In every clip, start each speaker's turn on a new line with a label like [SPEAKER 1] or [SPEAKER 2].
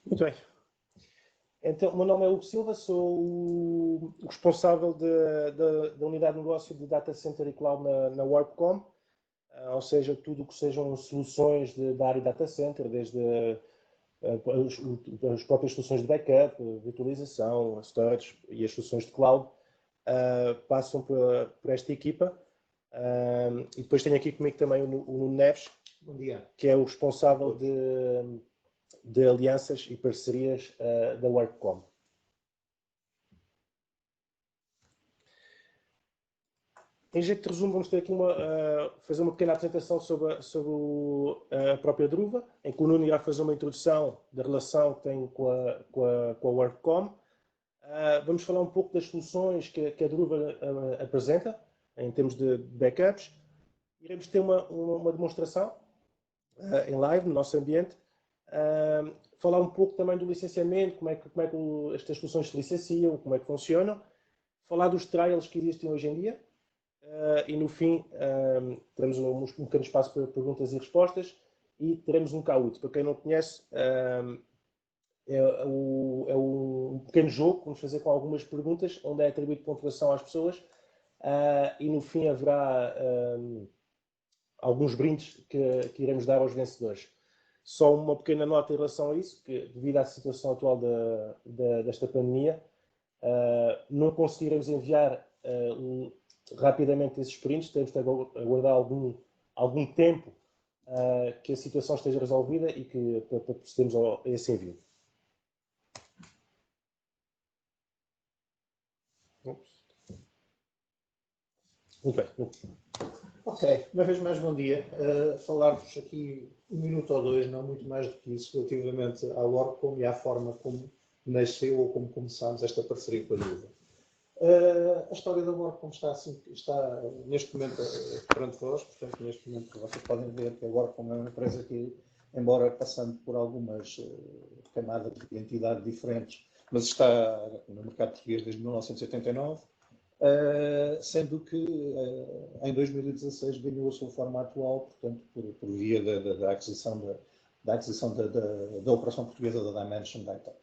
[SPEAKER 1] Muito bem. Então, o meu nome é Hugo Silva, sou o responsável da unidade de negócio de Data Center e Cloud na WorkCom, ou seja, tudo o que sejam soluções da área Data Center, desde as próprias soluções de backup, virtualização, storage e as soluções de cloud, passam por esta equipa. E depois tenho aqui comigo também o Nuno Neves,
[SPEAKER 2] bom dia,
[SPEAKER 1] que é o responsável de alianças e parcerias da WorkCom. Em jeito de resumo, vamos ter aqui fazer uma pequena apresentação sobre a própria Druva, em que o Nuno irá fazer uma introdução da relação que tem com a WorkCom. Vamos falar um pouco das soluções que a Druva apresenta, em termos de backups. Iremos ter uma demonstração em live, no nosso ambiente. Falar um pouco também do licenciamento, como é que estas soluções se licenciam, como é que funcionam. Falar dos trials que existem hoje em dia. E no fim, teremos um pequeno espaço para perguntas e respostas e teremos um Kahoot. Para quem não conhece, é um pequeno jogo que vamos fazer com algumas perguntas, onde é atribuído pontuação às pessoas e no fim haverá alguns brindes que iremos dar aos vencedores. Só uma pequena nota em relação a isso, que devido à situação atual desta pandemia, não conseguiremos enviar rapidamente esses prints, temos de aguardar algum tempo que a situação esteja resolvida e que para procedermos a esse envio. Muito bem.
[SPEAKER 2] Ok, uma vez mais bom dia. Falar-vos aqui um minuto ou dois, não muito mais do que isso, relativamente à WorkCom e à forma como nasceu ou como começámos esta parceria com a Druva. A história da WorkCom está neste momento perante vós, portanto, neste momento vocês podem ver que a WorkCom é uma empresa que, embora passando por algumas camadas de identidade diferentes, mas está no mercado português desde 1989, sendo que em 2016 ganhou a sua forma atual, portanto, por via da aquisição da operação portuguesa da Dimension Data.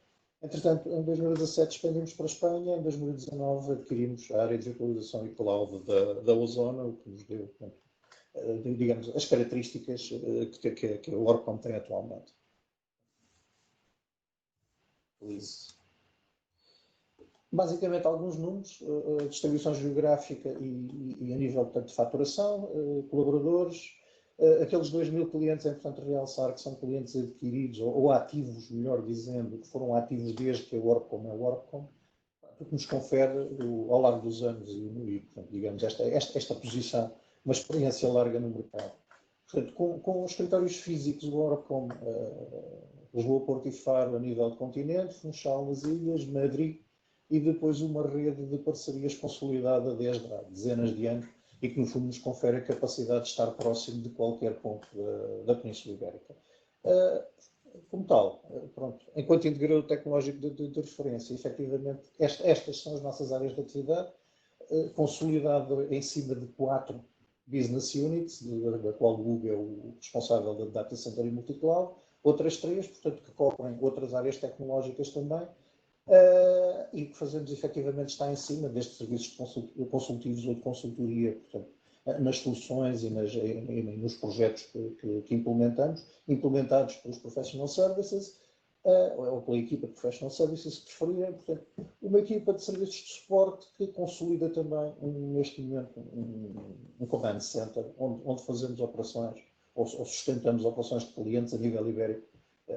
[SPEAKER 2] Entretanto, em 2017 expandimos para a Espanha, em 2019 adquirimos a área de virtualização e cloud da Ozona, o que nos deu, portanto, digamos, as características que a WorkCom tem atualmente. Basicamente, alguns números, distribuição geográfica e a nível, portanto, de faturação, colaboradores, aqueles 2.000 clientes é importante realçar que são clientes adquiridos ou ativos, melhor dizendo, que foram ativos desde que a WorkCom é a WorkCom, o que nos confere, ao largo dos anos, e portanto, digamos, esta posição, uma experiência larga no mercado. Portanto, com os escritórios físicos do WorkCom, Lisboa, Porto e Faro, a nível de continente, Funchal nas ilhas, Madrid, e depois uma rede de parcerias consolidada desde há dezenas de anos, e que, no fundo, nos confere a capacidade de estar próximo de qualquer ponto da Península Ibérica. Como tal, pronto, enquanto integrador tecnológico de referência, efetivamente, estas são as nossas áreas de atividade, consolidado em cima de 4 business units, da qual o Hugo é o responsável da Data Center e Multicloud, outras 3, portanto, que cobrem outras áreas tecnológicas também, e o que fazemos efetivamente está em cima destes serviços consultivos ou de consultoria, portanto, nas soluções e nos projetos que implementados pelos Professional Services, ou pela equipa de Professional Services, se preferirem, portanto, uma equipa de serviços de suporte que consolida também, neste momento, um command center, onde fazemos operações, ou sustentamos operações de clientes a nível ibérico,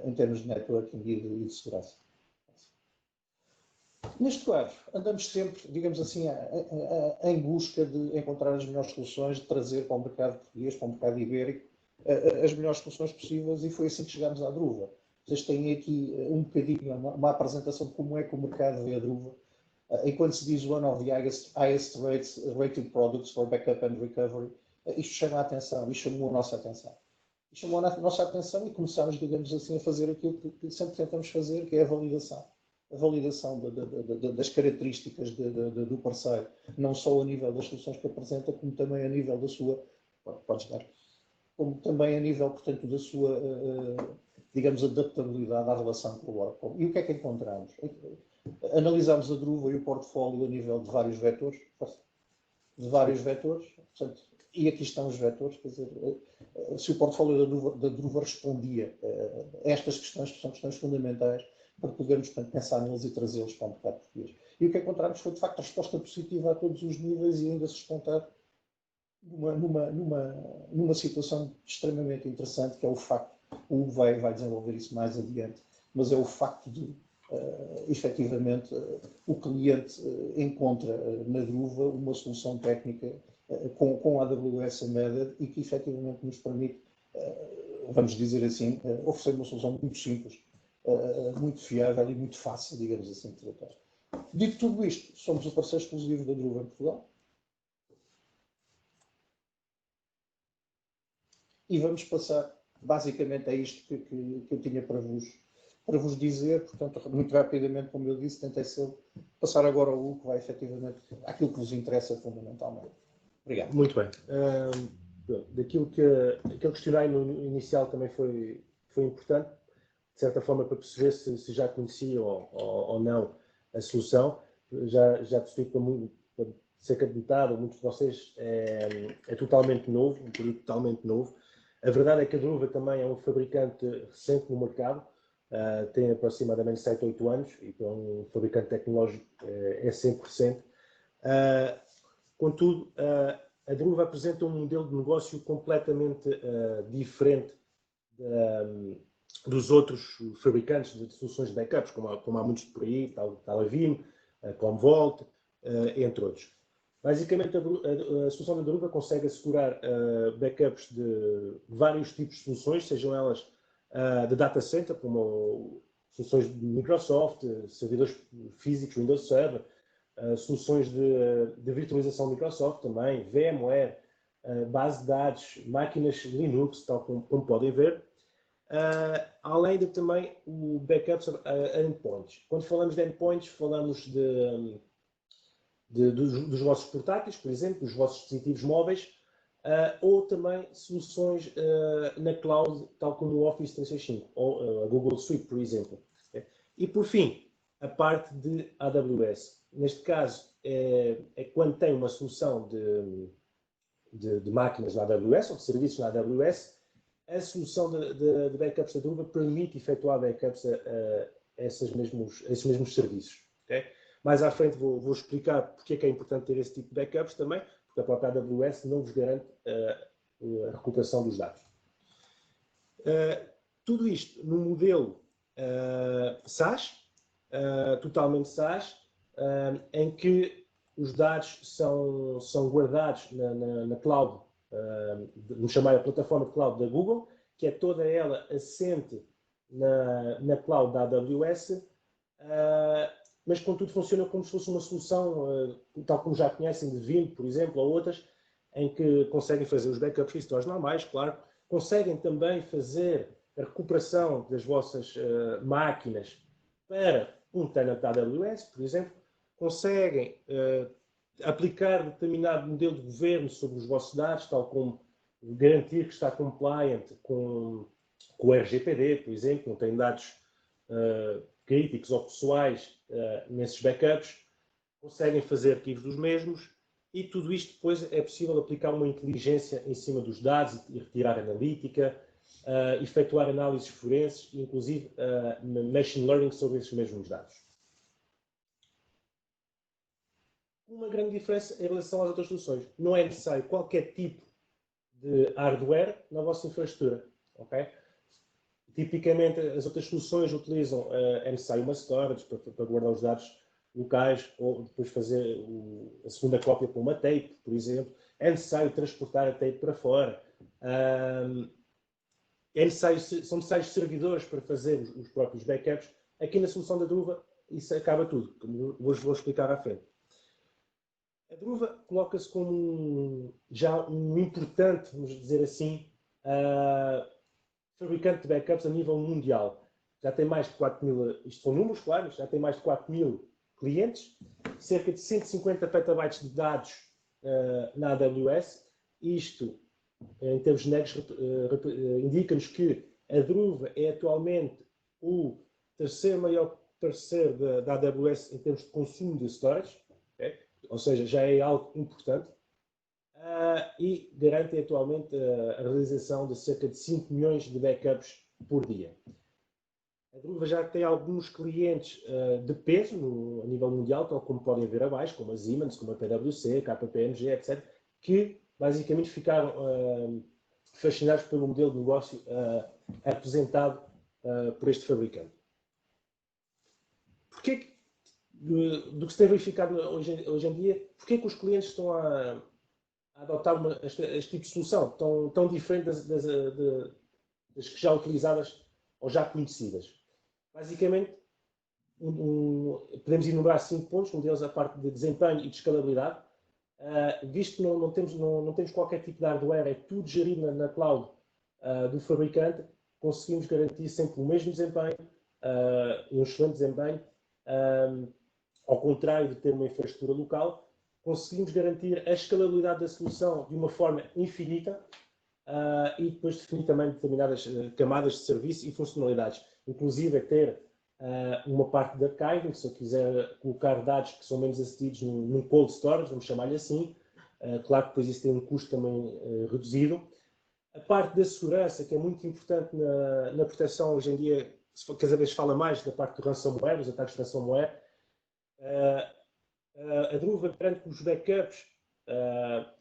[SPEAKER 2] em termos de networking e de segurança. Neste quadro, andamos sempre, digamos assim, em busca de encontrar as melhores soluções, de trazer para o mercado português, para o mercado ibérico, as melhores soluções possíveis, e foi assim que chegámos à Druva. Vocês têm aqui um bocadinho, uma apresentação de como é que o mercado vê a Druva. Enquanto se diz one of the highest rated products for backup and recovery, isto chama a atenção, isto chamou a nossa atenção. Isto chamou a nossa atenção e começámos, digamos assim, a fazer aquilo que sempre tentamos fazer, que é a validação das características do parceiro, não só a nível das soluções que apresenta, como também a nível da sua, como também a nível, portanto, da sua digamos, adaptabilidade à relação com o Oracle. E o que é que encontramos? Analisamos a Druva e o portfólio a nível de vários vetores, portanto, e aqui estão os vetores, quer dizer, se o portfólio da Druva respondia a estas questões, que são questões fundamentais, para podermos, portanto, pensar neles e trazê-los para o mercado português. E o que encontramos foi, de facto, a resposta positiva a todos os níveis e ainda sustentar numa situação extremamente interessante, que é o facto, o Hugo vai desenvolver isso mais adiante, mas é o facto de, efetivamente, o cliente encontra na Druva uma solução técnica com a AWS Embedded e que efetivamente nos permite, vamos dizer assim, oferecer uma solução muito simples, muito fiável e muito fácil, digamos assim, de tratar. Dito tudo isto, somos o parceiro exclusivo da Druva em Portugal. E vamos passar, basicamente, a isto que eu tinha para vos dizer. Portanto, muito rapidamente, como eu disse, tentei passar agora ao Hugo, que vai efetivamente àquilo que vos interessa fundamentalmente. Obrigado.
[SPEAKER 1] Muito bem. Daquilo que aquele questionário no inicial também foi importante, de certa forma, para perceber se já conheciam ou não a solução. Já percebi que para cerca de metade, ou muitos de vocês, é totalmente novo, um produto totalmente novo. A verdade é que a Druva também é um fabricante recente no mercado, tem aproximadamente 7 ou 8 anos, e para um fabricante tecnológico é sempre recente. Contudo, a Druva apresenta um modelo de negócio completamente diferente dos outros fabricantes de soluções de backups, como há muitos por aí, tal a Vim, Commvault, entre outros. Basicamente, a solução da Druva consegue assegurar backups de vários tipos de soluções, sejam elas de data center, como soluções de Microsoft, servidores físicos, Windows Server, soluções de virtualização Microsoft também, VMware, base de dados, máquinas Linux, tal como podem ver. Além de também o backups a endpoints. Quando falamos de endpoints, falamos dos vossos portáteis, por exemplo, dos vossos dispositivos móveis, ou também soluções na cloud, tal como o Office 365 ou a Google Suite, por exemplo. E por fim, a parte de AWS. Neste caso, é quando tem uma solução de máquinas na AWS ou de serviços na AWS, a solução de backups da Druva permite efetuar backups a esses mesmos serviços. Okay? Mais à frente vou explicar porque é que é importante ter esse tipo de backups também, porque a própria AWS não vos garante a recuperação dos dados. Tudo isto no modelo SaaS, totalmente SaaS, em que os dados são guardados na cloud, no chamada plataforma de cloud da Google, que é toda ela assente na cloud da AWS, mas contudo funciona como se fosse uma solução, tal como já conhecem, de Vim, por exemplo, ou outras, em que conseguem fazer os backups históricos normais, claro, conseguem também fazer a recuperação das vossas máquinas para um tenant da AWS, por exemplo, conseguem aplicar determinado modelo de governo sobre os vossos dados, tal como garantir que está compliant com o RGPD, por exemplo, não tem dados críticos ou pessoais nesses backups, conseguem fazer arquivos dos mesmos e tudo isto depois é possível aplicar uma inteligência em cima dos dados e retirar analítica, efetuar análises forenses e inclusive machine learning sobre esses mesmos dados. Uma grande diferença em relação às outras soluções. Não é necessário qualquer tipo de hardware na vossa infraestrutura. Okay? Tipicamente, as outras soluções utilizam, é necessário uma storage para guardar os dados locais ou depois fazer a segunda cópia com uma tape, por exemplo. É necessário transportar a tape para fora. São necessários servidores para fazer os próprios backups. Aqui na solução da Druva, isso acaba tudo, como vou explicar à frente. A Druva coloca-se como já um importante, vamos dizer assim, fabricante de backups a nível mundial. Já tem mais de 4 mil, isto são números, claro, já tem mais de 4 mil clientes, cerca de 150 petabytes de dados na AWS. Isto, em termos genéricos, indica-nos que A Druva é atualmente o terceiro maior parceiro da AWS em termos de consumo de storage, okay? Ou seja, já é algo importante. E garante atualmente a realização de cerca de 5 milhões de backups por dia. A Druva já tem alguns clientes de peso a nível mundial, tal como podem ver abaixo, como a Siemens, como a PwC, KPMG, etc., que basicamente ficaram fascinados pelo modelo de negócio apresentado por este fabricante. Porquê do que se tem verificado hoje em dia, porquê que os clientes estão a adotar este tipo de solução tão diferente das que já utilizadas ou já conhecidas? Basicamente, podemos enumerar 5 pontos, um deles a parte de desempenho e de escalabilidade. Visto que não temos qualquer tipo de hardware, é tudo gerido na cloud do fabricante, conseguimos garantir sempre o mesmo desempenho, um excelente desempenho, ao contrário de ter uma infraestrutura local, conseguimos garantir a escalabilidade da solução de uma forma infinita e depois definir também determinadas camadas de serviço e funcionalidades, inclusive ter uma parte de archiving, se eu quiser colocar dados que são menos acedidos num cold storage, vamos chamar-lhe assim, claro que depois isso tem um custo também reduzido. A parte da segurança, que é muito importante na proteção, hoje em dia, cada vez se fala mais da parte do ransomware, dos ataques de ransomware. A Druva garante que os backups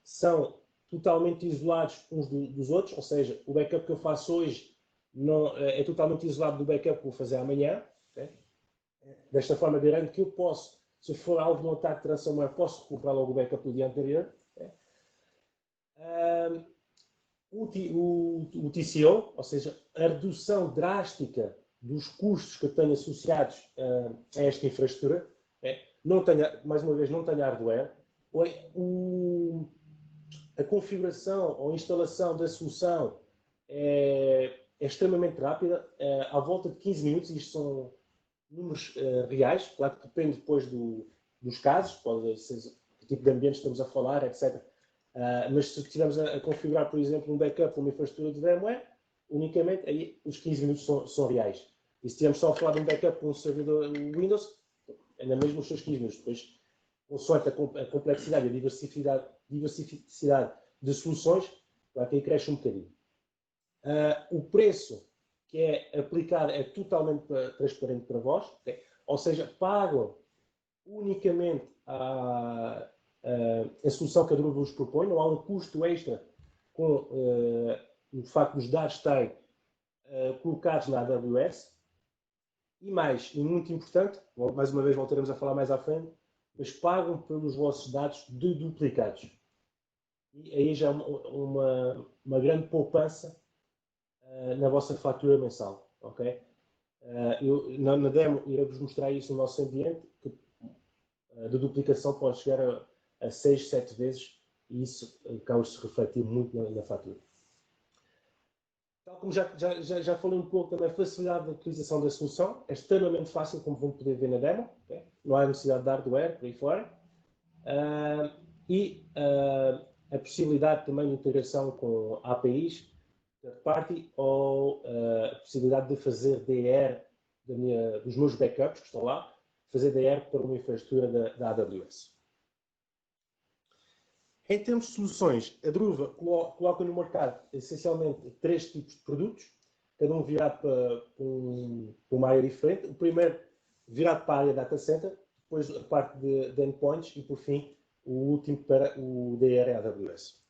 [SPEAKER 1] são totalmente isolados uns dos outros, ou seja, o backup que eu faço hoje é totalmente isolado do backup que vou fazer amanhã. Okay? Desta forma, garanto que eu posso, se for alvo de um ataque de ransomware, posso recuperar logo o backup do dia anterior. Okay? O TCO, ou seja, a redução drástica dos custos que eu tenho associados a esta infraestrutura, mais uma vez, não tenho hardware, a configuração ou instalação da solução é extremamente rápida, à volta de 15 minutos, isto são números reais, claro que depende depois dos casos, pode ser que tipo de ambiente estamos a falar, etc. Mas se estivermos a configurar, por exemplo, um backup, uma infraestrutura de VMware, unicamente aí os 15 minutos são reais. E se estivermos só a falar de um backup com um servidor Windows, ainda mesmo os seus 15 minutos. Depois, consoante a complexidade e a diversificidade de soluções, claro que aí cresce um bocadinho. O preço que é aplicado é totalmente transparente para vós, okay? Ou seja, pagam unicamente a solução que a Druva vos propõe, não há um custo extra com o facto dos dados estarem colocados na AWS. E mais, e muito importante, mais uma vez voltaremos a falar mais à frente, mas pagam pelos vossos dados duplicados. E aí já é uma grande poupança na vossa fatura mensal. Okay? Na demo irei-vos mostrar isso no nosso ambiente, que de duplicação pode chegar a 6, 7 vezes, e isso acaba de se refletir muito na fatura. Tal como já falei um pouco também, a facilidade de utilização da solução é extremamente fácil, como vão poder ver na demo. Okay? Não há necessidade de hardware por aí fora. A possibilidade também de integração com APIs, third party, ou a possibilidade de fazer DR dos meus backups que estão lá, fazer DR para uma infraestrutura da AWS. Em termos de soluções, a Druva coloca no mercado essencialmente 3 tipos de produtos, cada um virado para uma área diferente. O primeiro virado para a área data center, depois a parte de endpoints e, por fim, o último para o DR AWS.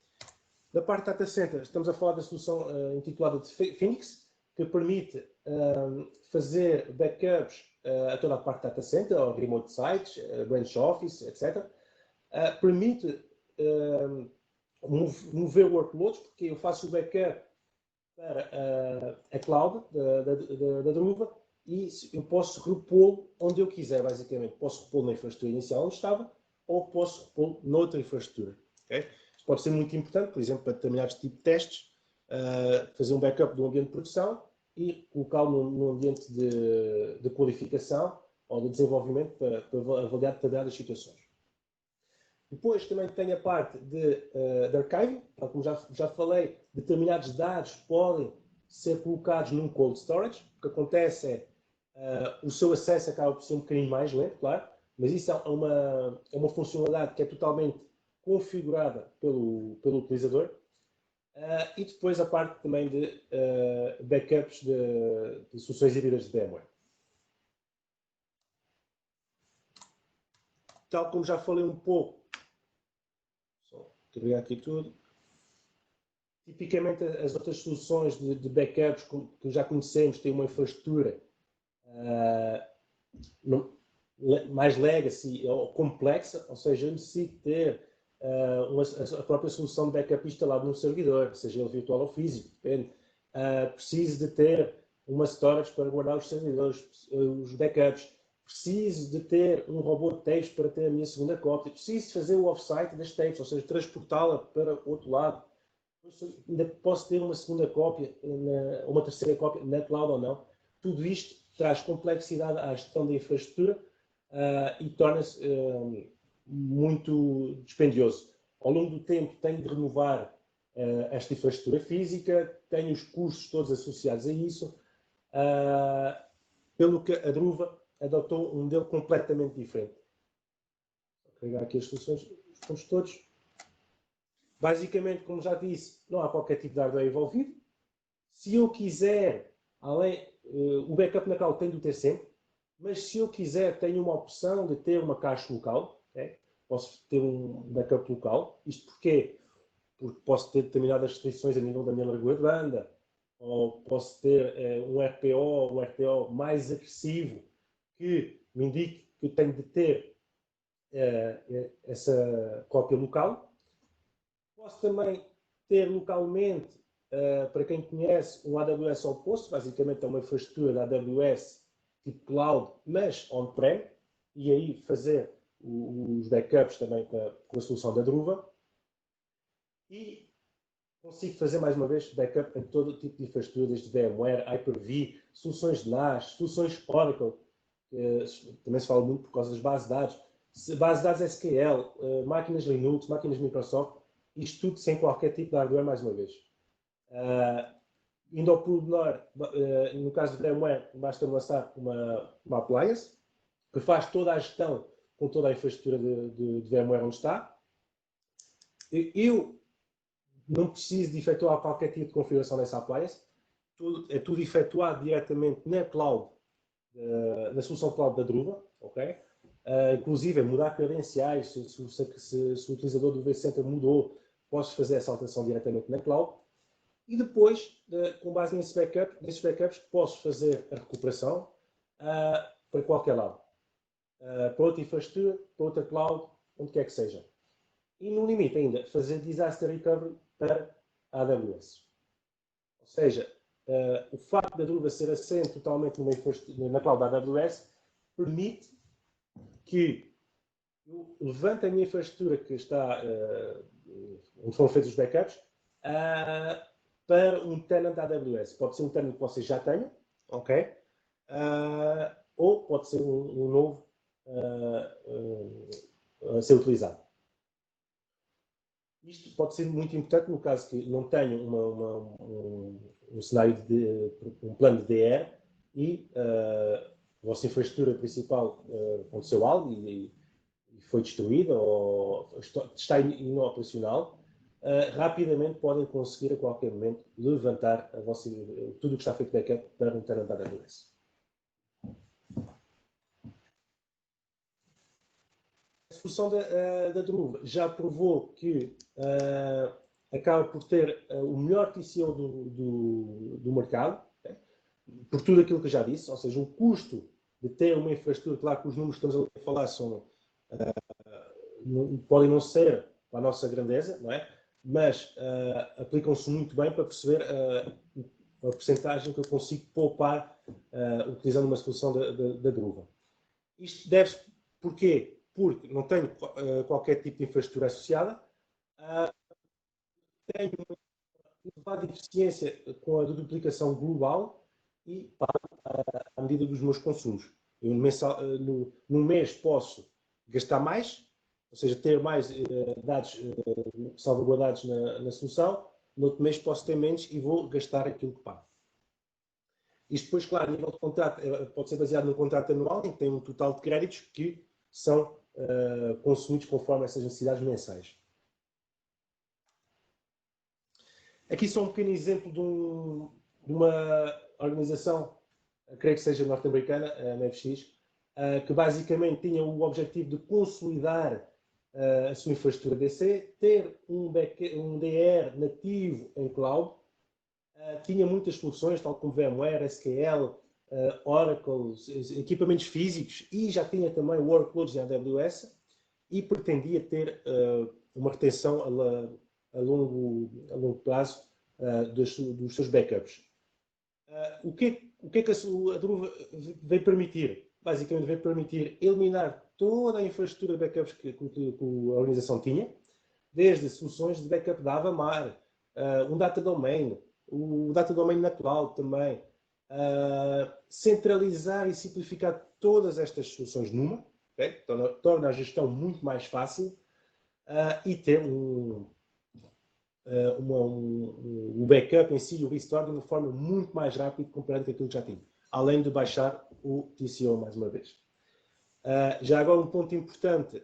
[SPEAKER 1] Da parte data center, estamos a falar da solução intitulada de Phoenix, que permite fazer backups a toda a parte data center, ou remote sites, branch office, etc. Permite mover workloads, porque eu faço o backup para a cloud da Druva e eu posso repô-lo onde eu quiser, basicamente. Posso repô-lo na infraestrutura inicial onde estava ou posso repô-lo noutra infraestrutura. Okay? Isto pode ser muito importante, por exemplo, para determinados tipos de testes, fazer um backup do ambiente de produção e colocá-lo num ambiente de qualificação ou de desenvolvimento para avaliar determinadas situações. Depois também tem a parte de archiving, tal como já falei, determinados dados podem ser colocados num cold storage. O que acontece é o seu acesso acaba por ser um bocadinho mais lento, claro, mas isso é uma funcionalidade que é totalmente configurada pelo utilizador. E depois a parte também de backups de soluções híbridas de VMware. Tal como já falei um pouco, só carregar aqui tudo, tipicamente as outras soluções de backups que já conhecemos têm uma infraestrutura mais legacy ou complexa, ou seja, eu necessito ter a própria solução de backup instalada num servidor, seja ele virtual ou físico, depende. Preciso de ter uma storage para guardar os servidores, os backups. Preciso de ter um robô de tapes para ter a minha segunda cópia. Preciso fazer o offsite das tapes, ou seja, transportá-la para o outro lado. Ainda posso ter uma segunda cópia, uma terceira cópia na cloud ou não. Tudo isto traz complexidade à gestão da infraestrutura e torna-se muito dispendioso. Ao longo do tempo tenho de renovar esta infraestrutura física, tenho os custos todos associados a isso, pelo que a Druva adotou um modelo completamente diferente. Vou carregar aqui as soluções, os pontos todos. Basicamente, como já disse, não há qualquer tipo de hardware envolvido. Se eu quiser, o backup na cloud tem de ter sempre, mas se eu quiser, tenho uma opção de ter uma caixa local. Posso ter um backup local. Isto porquê? Porque posso ter determinadas restrições a nível da minha largura de banda, ou posso ter um RPO mais agressivo que me indique que eu tenho de ter essa cópia local. Posso também ter localmente, para quem conhece, um AWS ao posto, basicamente é uma infraestrutura da AWS tipo cloud, mas on-prem, e aí fazer os backups também com a solução da Druva. E consigo fazer, mais uma vez, backup em todo tipo de infraestruturas de VMware, Hyper-V, soluções de NAS, soluções Oracle, também se fala muito por causa das bases de dados, bases de dados SQL, máquinas Linux, máquinas Microsoft, isto tudo sem qualquer tipo de hardware, mais uma vez. Indo ao pormenor, no caso de VMware, basta lançar uma appliance, que faz toda a gestão com toda a infraestrutura de VMware onde está. Eu não preciso de efetuar qualquer tipo de configuração nessa appliance. É tudo efetuado diretamente na cloud, na solução cloud da Druva, ok? Inclusive, mudar credenciais, se o utilizador do vCenter mudou, posso fazer essa alteração diretamente na cloud. E depois, com base nesses backups, posso fazer a recuperação para qualquer lado. Para outra infraestrutura, para outra cloud, onde quer que seja. E, no limite, ainda, fazer disaster recovery para a AWS. Ou seja, o facto da Druva ser assente totalmente na cloud da AWS permite que eu levante a minha infraestrutura que está, onde foram feitos os backups, para um tenant da AWS. Pode ser um tenant que vocês já tenham, ok? Ou pode ser um novo a ser utilizado. Isto pode ser muito importante no caso que não tenham um cenário um plano de DR e a vossa infraestrutura principal aconteceu algo e foi destruída ou está inoperacional, rapidamente podem conseguir a qualquer momento levantar tudo o que está feito backup para um tenant da AWS. A solução da Druva já provou que acaba por ter o melhor TCO do mercado, por tudo aquilo que eu já disse, ou seja, o custo de ter uma infraestrutura, claro que os números que estamos a falar podem não ser para a nossa grandeza, não é? Mas aplicam-se muito bem para perceber a percentagem que eu consigo poupar utilizando uma solução da Druva. Isto deve-se porquê? Porque não tenho qualquer tipo de infraestrutura associada, tenho uma elevada eficiência com a duplicação global e pago à medida dos meus consumos. Eu, no mês posso gastar mais, ou seja, ter mais dados salvaguardados na solução, no outro mês posso ter menos e vou gastar aquilo que pago. Isto depois, claro, a nível de contrato, pode ser baseado num contrato anual, em que tem um total de créditos que são consumidos conforme essas necessidades mensais. Aqui só um pequeno exemplo de uma organização, creio que seja norte-americana, a MFX, que basicamente tinha o objetivo de consolidar a sua infraestrutura DC, ter um DR nativo em cloud, tinha muitas soluções, tal como VMware, SQL, Oracle, equipamentos físicos, e já tinha também workloads em AWS, e pretendia ter uma retenção a longo prazo dos seus backups. O que é que a Druva veio permitir? Basicamente veio permitir eliminar toda a infraestrutura de backups que a organização tinha, desde soluções de backup da Avamar, um data domain, o data domain na cloud também, centralizar e simplificar todas estas soluções numa, okay? Torna a gestão muito mais fácil e ter o backup em si, o restore, de uma forma muito mais rápida comparado com aquilo que já tinha, além de baixar o TCO mais uma vez. Já agora um ponto importante,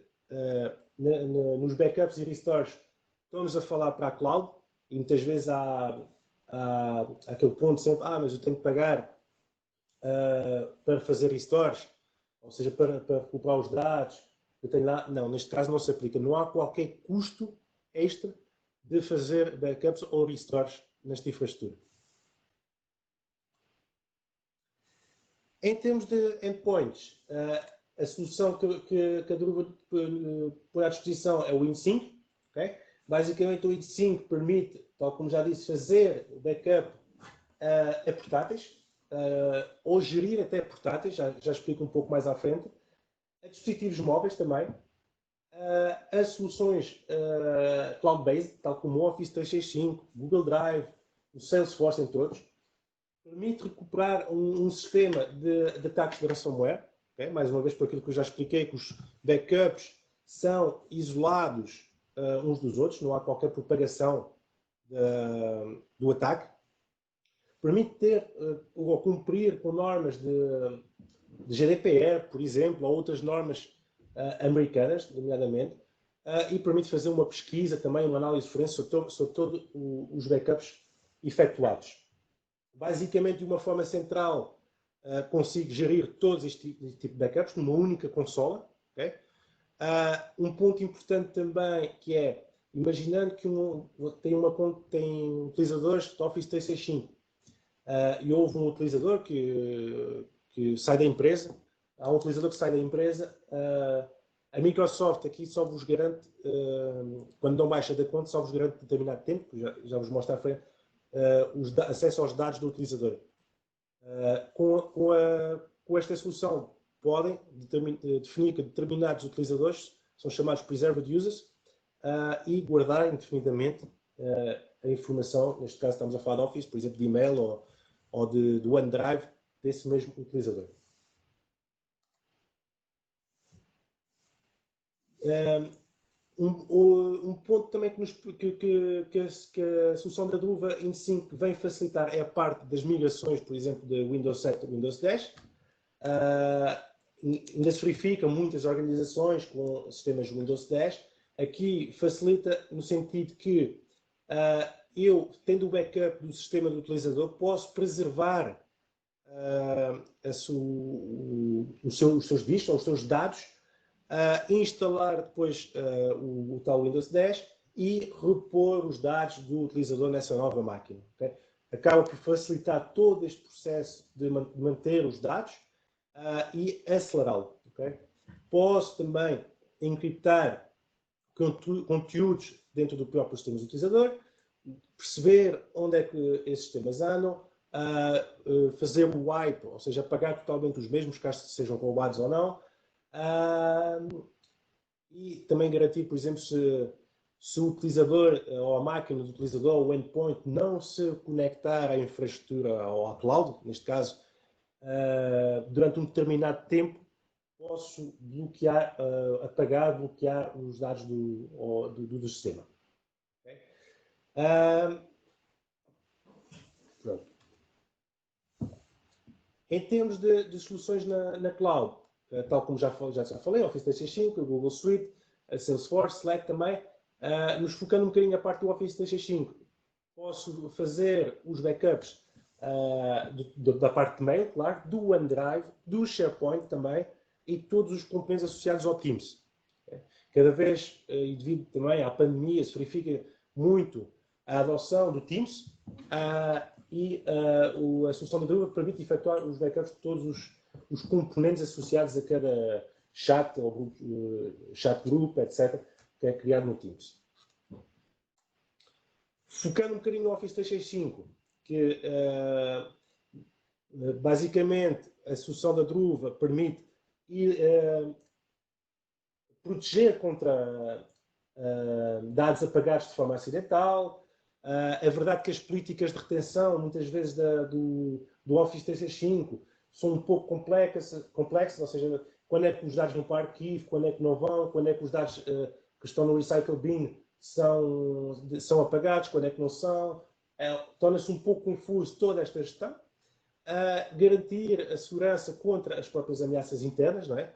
[SPEAKER 1] nos backups e restores, estamos a falar para a cloud, e muitas vezes há aquele ponto sempre, mas eu tenho que pagar para fazer restores, ou seja, para recuperar os dados, eu tenho lá. Não, neste caso não se aplica, não há qualquer custo extra de fazer backups ou restores nesta infraestrutura. Em termos de endpoints, a solução que a Druva põe à disposição é o WinSync. Okay? Basicamente, o WinSync permite, tal como já disse, fazer backup a portáteis, ou gerir até portáteis, já explico um pouco mais à frente, a dispositivos móveis também, as soluções cloud-based, tal como o Office 365, Google Drive, o Salesforce, entre outros, permite recuperar um sistema de ataques de ransomware, okay? Mais uma vez por aquilo que eu já expliquei, que os backups são isolados uns dos outros, não há qualquer propagação do ataque. Permite ter ou cumprir com normas de GDPR, por exemplo, ou outras normas americanas, nomeadamente, e permite fazer uma pesquisa, também uma análise forense sobre todos os backups efetuados. Basicamente, de uma forma central, consigo gerir todos este tipo de backups numa única consola. Okay? Um ponto importante também, que é, imaginando que tem utilizadores de Office 365 e houve um utilizador que sai da empresa, há um utilizador que sai da empresa, a Microsoft aqui só vos garante, quando dão baixa da conta, só vos garante determinado tempo, que já vos mostro à frente, acesso aos dados do utilizador. Com esta solução, podem definir que determinados utilizadores são chamados preserved users e guardar indefinidamente a informação, neste caso estamos a falar de Office, por exemplo, de e-mail ou de OneDrive, desse mesmo utilizador. Um ponto também que a solução da Druva InSync vem facilitar é a parte das migrações, por exemplo, de Windows 7 a Windows 10. Ainda se verifica muitas organizações com sistemas Windows 10. Aqui facilita no sentido que eu, tendo o backup do sistema do utilizador, posso preservar os seus discos ou os seus dados, instalar depois o tal Windows 10 e repor os dados do utilizador nessa nova máquina. Okay? Acaba por facilitar todo este processo de manter os dados e acelerá-lo. Okay? Posso também encriptar conteúdos dentro do próprio sistema do utilizador, perceber onde é que esses sistemas andam, fazer o wipe, ou seja, apagar totalmente os mesmos, caso sejam roubados ou não, e também garantir, por exemplo, se o utilizador ou a máquina do utilizador ou o endpoint não se conectar à infraestrutura ou à cloud, neste caso, durante um determinado tempo, posso bloquear, bloquear os dados do sistema. Okay? Pronto. Em termos de soluções na cloud, tal como já falei, Office 365, Google Suite, Salesforce, Slack também, nos focando um bocadinho na parte do Office 365, posso fazer os backups da parte de mail, claro, do OneDrive, do SharePoint também e todos os componentes associados ao Teams. Cada vez, e devido também à pandemia, se verifica muito a adoção do Teams e a solução da Druva permite efetuar os backups de todos os componentes associados a cada chat, ou grupo, chat group, etc., que é criado no Teams. Focando um bocadinho no Office 365, que basicamente a solução da Druva permite proteger contra dados apagados de forma acidental. É verdade que as políticas de retenção, muitas vezes do Office 365, são um pouco complexas, ou seja, quando é que os dados vão para o arquivo, quando é que não vão, quando é que os dados que estão no Recycle Bin são apagados, quando é que não são. Torna-se um pouco confuso toda esta gestão. Garantir a segurança contra as próprias ameaças internas, não é?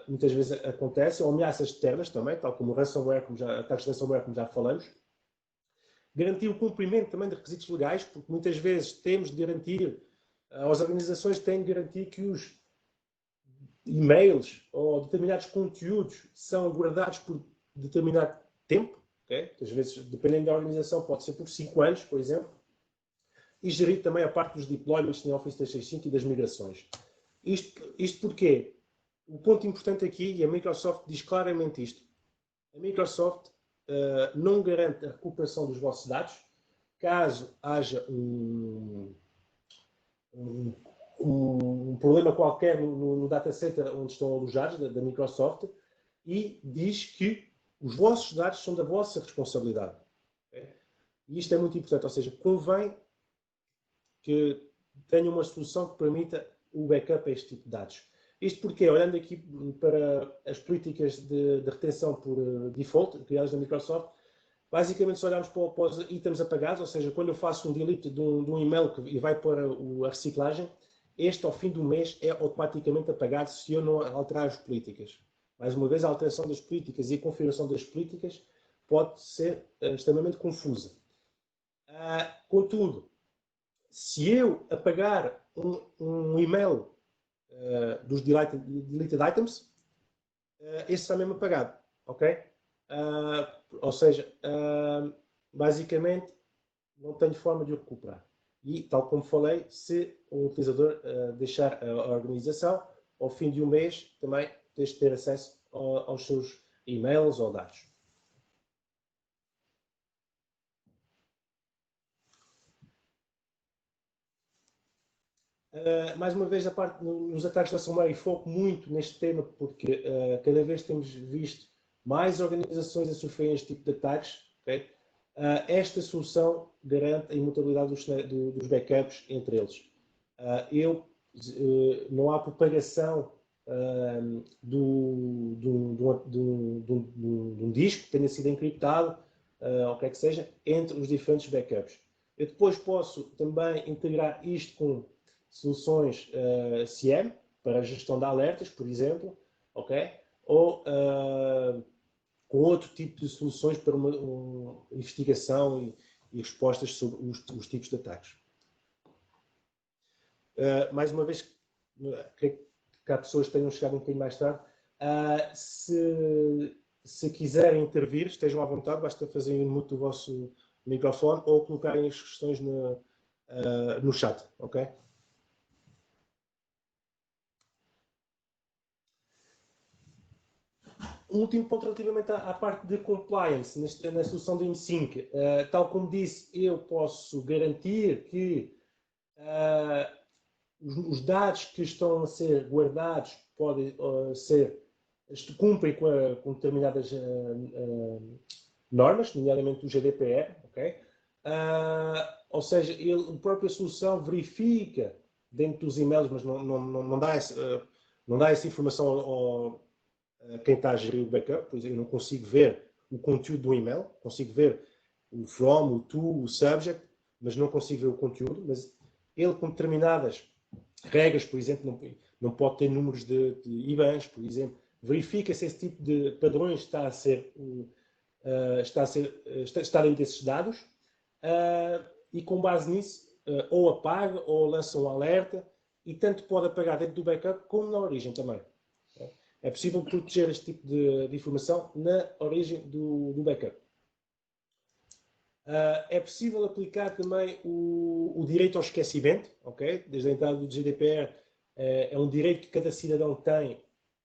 [SPEAKER 1] Muitas vezes acontecem, ou ameaças externas também, tal como o ransomware, ataques de ransomware, como já falamos. Garantir o cumprimento também de requisitos legais, porque muitas vezes temos de garantir, as organizações têm de garantir que os e-mails ou determinados conteúdos são guardados por determinado tempo, okay? Às vezes, dependendo da organização, pode ser por 5 anos, por exemplo, e gerir também a parte dos deployments no Office 365 e das migrações. Isto porquê? O ponto importante aqui, e a Microsoft diz claramente isto, a Microsoft não garante a recuperação dos vossos dados caso haja um problema qualquer no data center onde estão alojados, da Microsoft, e diz que os vossos dados são da vossa responsabilidade. E isto é muito importante, ou seja, convém que tenha uma solução que permita o backup a este tipo de dados. Isto porque, olhando aqui para as políticas de retenção por default, criadas na Microsoft, basicamente se olharmos para os itens apagados, ou seja, quando eu faço um delete de um e-mail e vai para a reciclagem, este ao fim do mês é automaticamente apagado se eu não alterar as políticas. Mais uma vez, a alteração das políticas e a configuração das políticas pode ser extremamente confusa. Contudo, se eu apagar um e-mail dos deleted items, esse está mesmo apagado, ok? Ou seja, basicamente não tenho forma de o recuperar. E, tal como falei, se o utilizador deixar a organização, ao fim de um mês também tens de ter acesso aos seus e-mails ou dados. Mais uma vez, a parte nos ataques de ransomware, e foco muito neste tema porque cada vez temos visto mais organizações a sofrerem este tipo de ataques. Okay? Esta solução garante a imutabilidade dos backups entre eles. Não há propagação de um disco que tenha sido encriptado, ou o que é que seja, entre os diferentes backups. Eu depois posso também integrar isto com soluções CM, para a gestão de alertas, por exemplo, ok? Ou com outro tipo de soluções para uma investigação e respostas sobre os tipos de ataques. Mais uma vez, creio que há pessoas que tenham chegado um bocadinho mais tarde. Se quiserem intervir, estejam à vontade, basta fazerem mute do vosso microfone ou colocarem as questões no chat, ok? Um último ponto relativamente à parte de compliance, na solução do InSync. Tal como disse, eu posso garantir que os dados que estão a ser guardados podem cumprem com determinadas normas, nomeadamente o GDPR, ok? Ou seja, a própria solução verifica dentro dos e-mails, mas não dá essa informação quem está a gerir o backup, pois eu não consigo ver o conteúdo do e-mail, consigo ver o from, o to, o subject, mas não consigo ver o conteúdo, mas ele com determinadas regras, por exemplo, não pode ter números de IBANs, por exemplo. Verifica se esse tipo de padrões está dentro desses dados e com base nisso ou apaga ou lança um alerta e tanto pode apagar dentro do backup como na origem também. É possível proteger este tipo de informação na origem do backup. É possível aplicar também o direito ao esquecimento, ok? Desde a entrada do GDPR é um direito que cada cidadão tem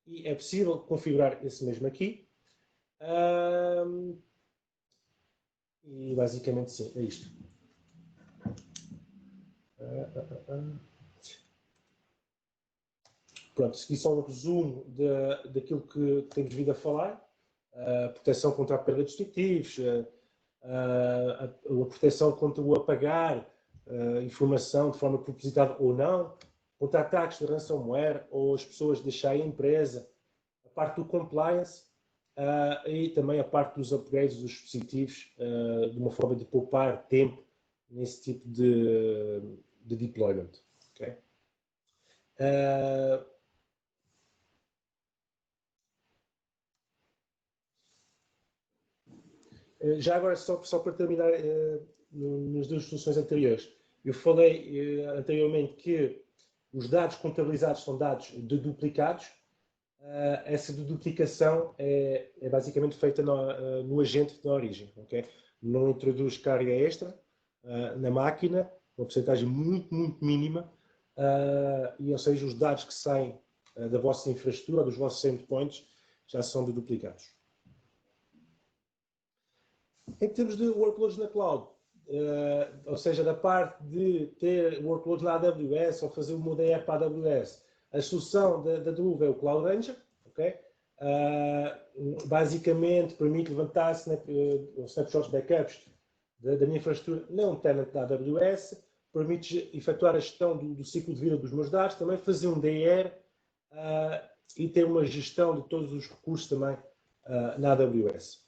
[SPEAKER 1] e é possível configurar esse mesmo aqui. E basicamente sim, é isto. Pronto, segui só um resumo daquilo que temos vindo a falar. Proteção contra a perda de distintivos, a proteção contra o apagar informação de forma propositada ou não, contra ataques de ransomware ou as pessoas deixarem a empresa, a parte do compliance e também a parte dos upgrades dos dispositivos, de uma forma de poupar tempo nesse tipo de deployment. Okay? Já agora, só para terminar nas duas soluções anteriores, eu falei anteriormente que os dados contabilizados são dados deduplicados. Essa deduplicação é basicamente feita no agente da origem. Okay? Não introduz carga extra na máquina, uma porcentagem muito, muito mínima, e ou seja, os dados que saem da vossa infraestrutura, dos vossos endpoints, já são deduplicados. Em termos de workloads na cloud, ou seja, da parte de ter workloads na AWS ou fazer uma ODR para a AWS, a solução da Druva é o Cloud Ranger, okay? Basicamente permite levantar snapshots, backups da minha infraestrutura não tenant da AWS, permite efetuar a gestão do ciclo de vida dos meus dados, também fazer um DR e ter uma gestão de todos os recursos também na AWS.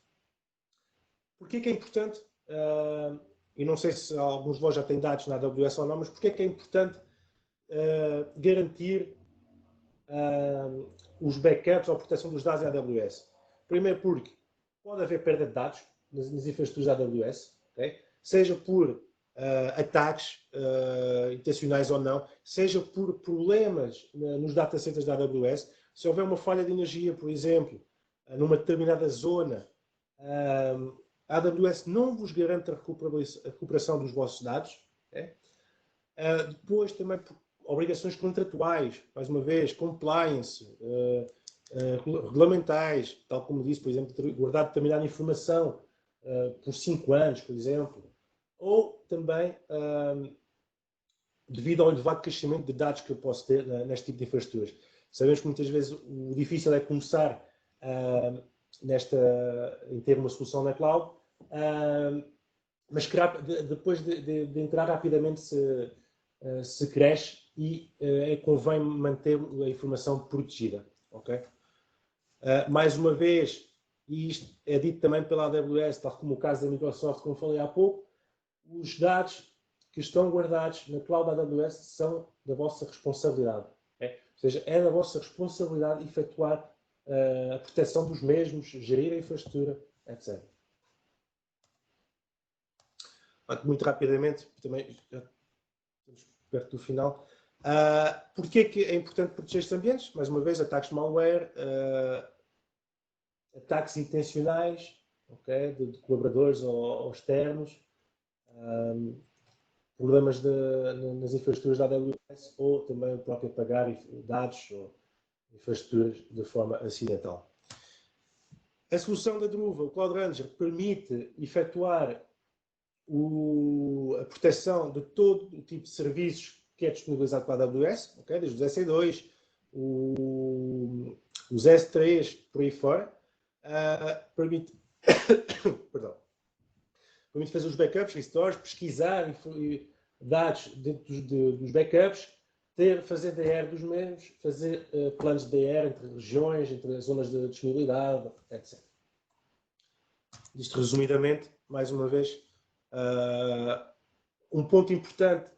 [SPEAKER 1] Porquê que é importante, e não sei se alguns de vós já têm dados na AWS ou não, mas porquê que é importante garantir os backups ou a proteção dos dados na AWS? Primeiro porque pode haver perda de dados nas infraestruturas da AWS, okay? Seja por ataques intencionais ou não, seja por problemas nos data centers da AWS. Se houver uma falha de energia, por exemplo, numa determinada zona, a AWS não vos garante a recuperação dos vossos dados. Okay? Depois também por obrigações contratuais, mais uma vez, compliance, regulamentais, tal como disse, por exemplo, guardar determinada informação por 5 anos, por exemplo, ou também devido ao elevado crescimento de dados que eu posso ter neste tipo de infraestruturas. Sabemos que muitas vezes o difícil é começar em ter uma solução na cloud, mas que depois de entrar rapidamente se cresce e convém manter a informação protegida. Okay? Mais uma vez, e isto é dito também pela AWS, tal como o caso da Microsoft, como falei há pouco, os dados que estão guardados na cloud da AWS são da vossa responsabilidade. Okay? Ou seja, é da vossa responsabilidade efetuar a proteção dos mesmos, gerir a infraestrutura, etc. Muito rapidamente, também já estamos perto do final. Porquê que é importante proteger estes ambientes? Mais uma vez, ataques de malware, ataques intencionais, okay, de colaboradores ou externos, problemas nas infraestruturas da AWS ou também o próprio apagar dados ou infraestruturas de forma acidental. A solução da Druva, o Cloud Ranger, permite efetuar a proteção de todo o tipo de serviços que é disponibilizado pela AWS, okay? Desde os SE2, os S3, por aí fora, permite fazer os backups, restores, pesquisar dados dentro dos backups, fazer DR dos mesmos, fazer planos de DR entre regiões, entre zonas de disponibilidade, etc. Isto resumidamente, mais uma vez, um ponto importante,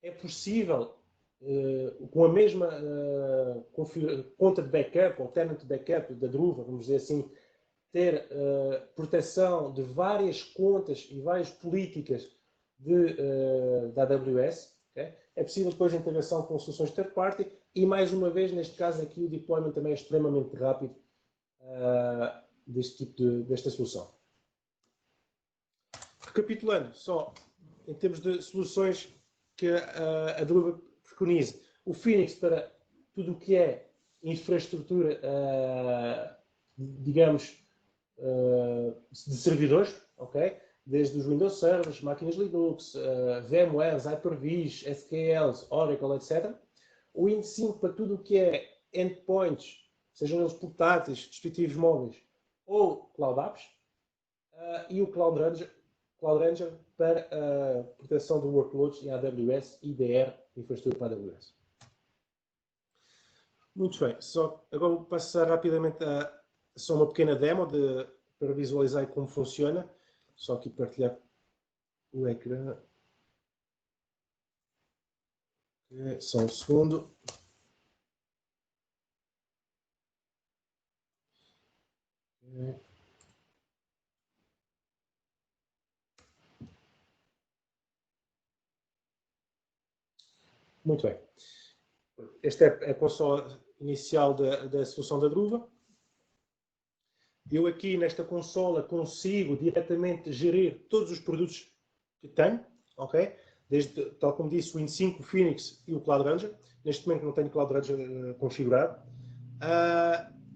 [SPEAKER 1] é possível com a mesma conta de backup, ou tenant de backup da Druva, vamos dizer assim, ter proteção de várias contas e várias políticas da AWS. Okay? É possível depois a integração com soluções third party e, mais uma vez, neste caso aqui, o deployment também é extremamente rápido desta solução. Recapitulando, só em termos de soluções que a Druva preconiza, o Phoenix para tudo o que é infraestrutura, digamos, de servidores, ok? Desde os Windows Servers, máquinas Linux, VMwares, Hyper-Vs, SQLs, Oracle, etc. O Win 5 para tudo o que é endpoints, sejam eles portáteis, dispositivos móveis ou Cloud Apps, e o Cloud Ranger para a proteção de workloads em AWS, IDR, infraestrutura para AWS. Muito bem, agora vou passar rapidamente a só uma pequena demo para visualizar como funciona. Só aqui partilhar o ecrã. Okay, só um segundo. Okay. Muito bem. Esta é a consola inicial da solução da Druva. Eu aqui nesta consola consigo diretamente gerir todos os produtos que tenho, ok? Desde, tal como disse, o Win 5, o Phoenix e o Cloud Ranger. Neste momento não tenho Cloud Ranger configurado.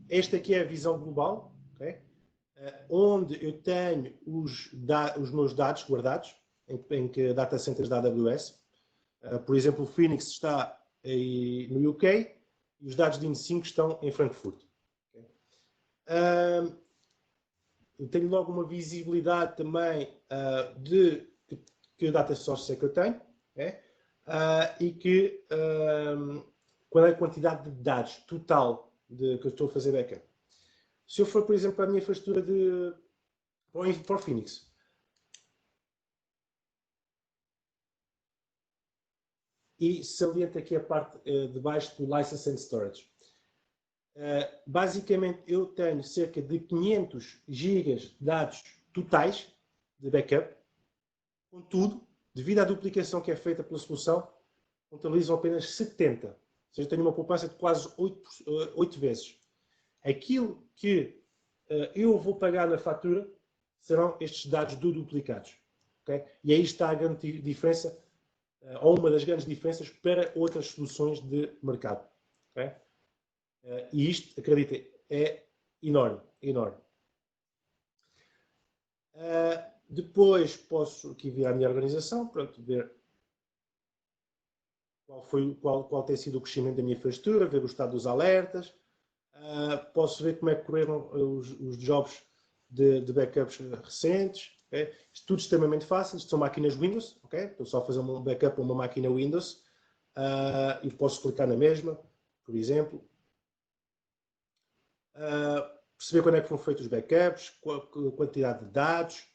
[SPEAKER 1] Esta aqui é a visão global, ok? Onde eu tenho os meus dados guardados em que data centers da AWS. Por exemplo, o Phoenix está aí no UK e os dados de Win 5 estão em Frankfurt. Okay? Eu tenho logo uma visibilidade também de que data source é que eu tenho, e qual é a quantidade de dados total que eu estou a fazer backup. Se eu for, por exemplo, para a minha infraestrutura para o Phoenix, e saliento aqui a parte de baixo do License and Storage. Basicamente, eu tenho cerca de 500 GB de dados totais de backup. Contudo, devido à duplicação que é feita pela solução, contabilizo apenas 70. Ou seja, tenho uma poupança de quase 8 vezes. Aquilo que eu vou pagar na fatura serão estes dados duplicados. Okay? E aí está a grande diferença, ou uma das grandes diferenças para outras soluções de mercado. Okay? E isto, acreditem, é enorme, enorme. Depois posso aqui ver a minha organização, pronto, ver qual tem sido o crescimento da minha infraestrutura, ver o estado dos alertas. Posso ver como é que correram os jobs de backups recentes. Okay? Isto tudo extremamente fácil. Isto são máquinas Windows. Okay? Estou só a fazer um backup a uma máquina Windows e posso clicar na mesma, por exemplo. Perceber quando é que foram feitos os backups, a quantidade de dados.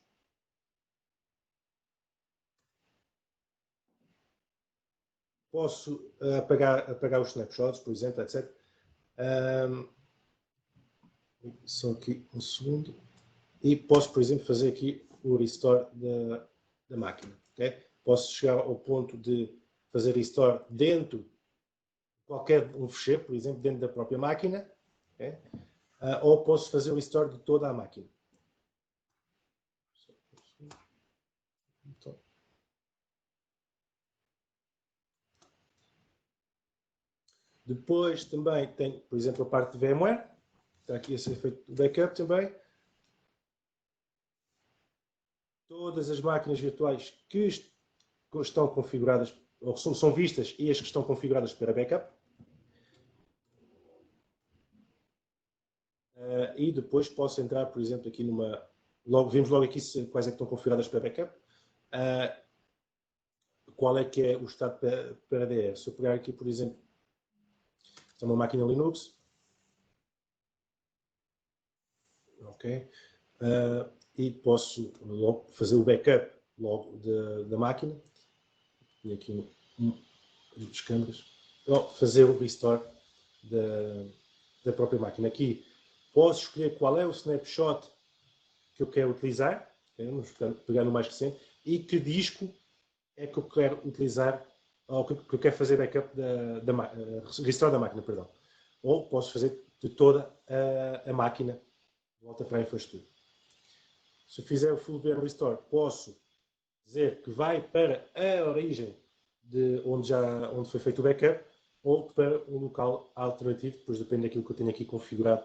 [SPEAKER 1] Posso apagar os snapshots, por exemplo, etc. Só aqui um segundo. E posso, por exemplo, fazer aqui o restore da máquina. Okay? Posso chegar ao ponto de fazer restore dentro de qualquer fecheiro, por exemplo, dentro da própria máquina. Okay? Ou posso fazer o restore de toda a máquina. Então. Depois também tenho, por exemplo, a parte de VMware. Está aqui a ser feito o backup também. Todas as máquinas virtuais que estão configuradas, ou são vistas, e as que estão configuradas para backup. E depois posso entrar, por exemplo, aqui vimos logo aqui quais é que estão configuradas para backup. Qual é que é o estado para DR? Se eu pegar aqui, por exemplo, é uma máquina Linux. Ok. E posso logo fazer o backup logo da máquina. E aqui as câmeras. fazer o restore da própria máquina. Aqui posso escolher qual é o snapshot que eu quero utilizar, vamos pegar no mais recente, e que disco é que eu quero utilizar, ou que eu quero fazer backup restore da máquina, perdão. Ou posso fazer de toda a máquina de volta para a infraestrutura. Se eu fizer o full VM restore, posso dizer que vai para a origem de onde foi feito o backup, ou para um local alternativo, depois depende daquilo que eu tenho aqui configurado,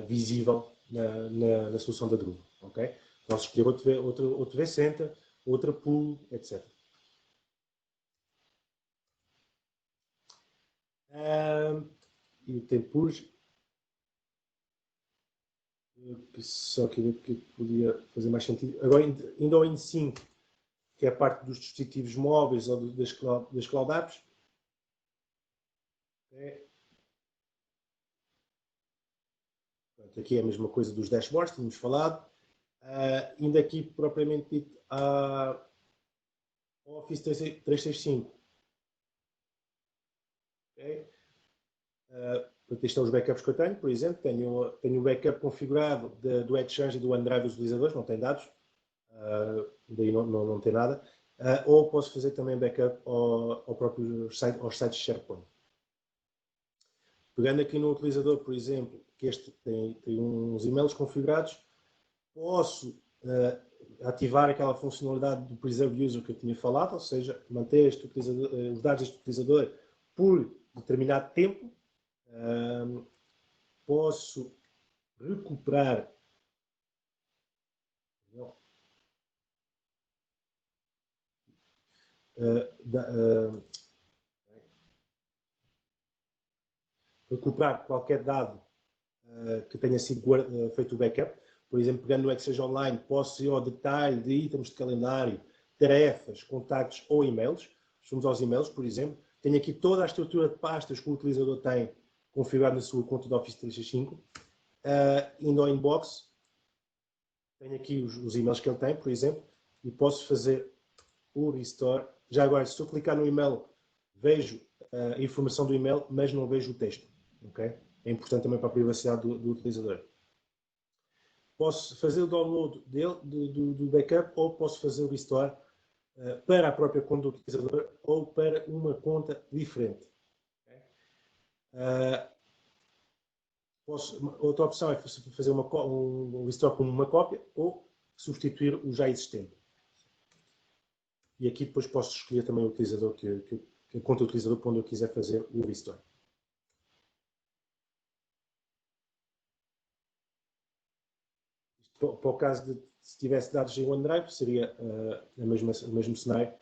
[SPEAKER 1] visível na solução da Druva. Okay? Posso escolher outro vCenter, outra pool, etc. E tem pools. Só que podia fazer mais sentido. Agora, indo ao InSync, que é a parte dos dispositivos móveis ou das Cloud Apps. Aqui é a mesma coisa dos dashboards, tínhamos falado. Indo aqui propriamente dito a Office 365. Okay. Estes são os backups que eu tenho, por exemplo. Tenho o backup configurado do Exchange e do OneDrive dos utilizadores, não tem dados. Daí não tem nada. Ou posso fazer também backup ao próprio site, aos sites SharePoint. Pegando aqui no utilizador, por exemplo, que este tem uns e-mails configurados, posso ativar aquela funcionalidade do Preserve User que eu tinha falado, ou seja, manter os dados deste utilizador por determinado tempo. Posso recuperar qualquer dado que tenha sido feito o backup. Por exemplo, pegando no Exchange Online, posso ir ao detalhe de itens de calendário, tarefas, contactos ou e-mails. Vamos aos e-mails, por exemplo. Tenho aqui toda a estrutura de pastas que o utilizador tem configurado na sua conta de Office 365. Indo ao inbox, tenho aqui os e-mails que ele tem, por exemplo, e posso fazer o restore. Já agora, se eu clicar no e-mail, vejo a informação do e-mail, mas não vejo o texto. Okay? É importante também para a privacidade do utilizador. Posso fazer o download do backup, ou posso fazer o restore para a própria conta do utilizador ou para uma conta diferente. Okay? Outra opção é fazer um restore como uma cópia ou substituir o já existente. E aqui depois posso escolher também o utilizador, a conta do utilizador para onde eu quiser fazer o restore. Para o caso de se tivesse dados em OneDrive, seria o mesmo cenário,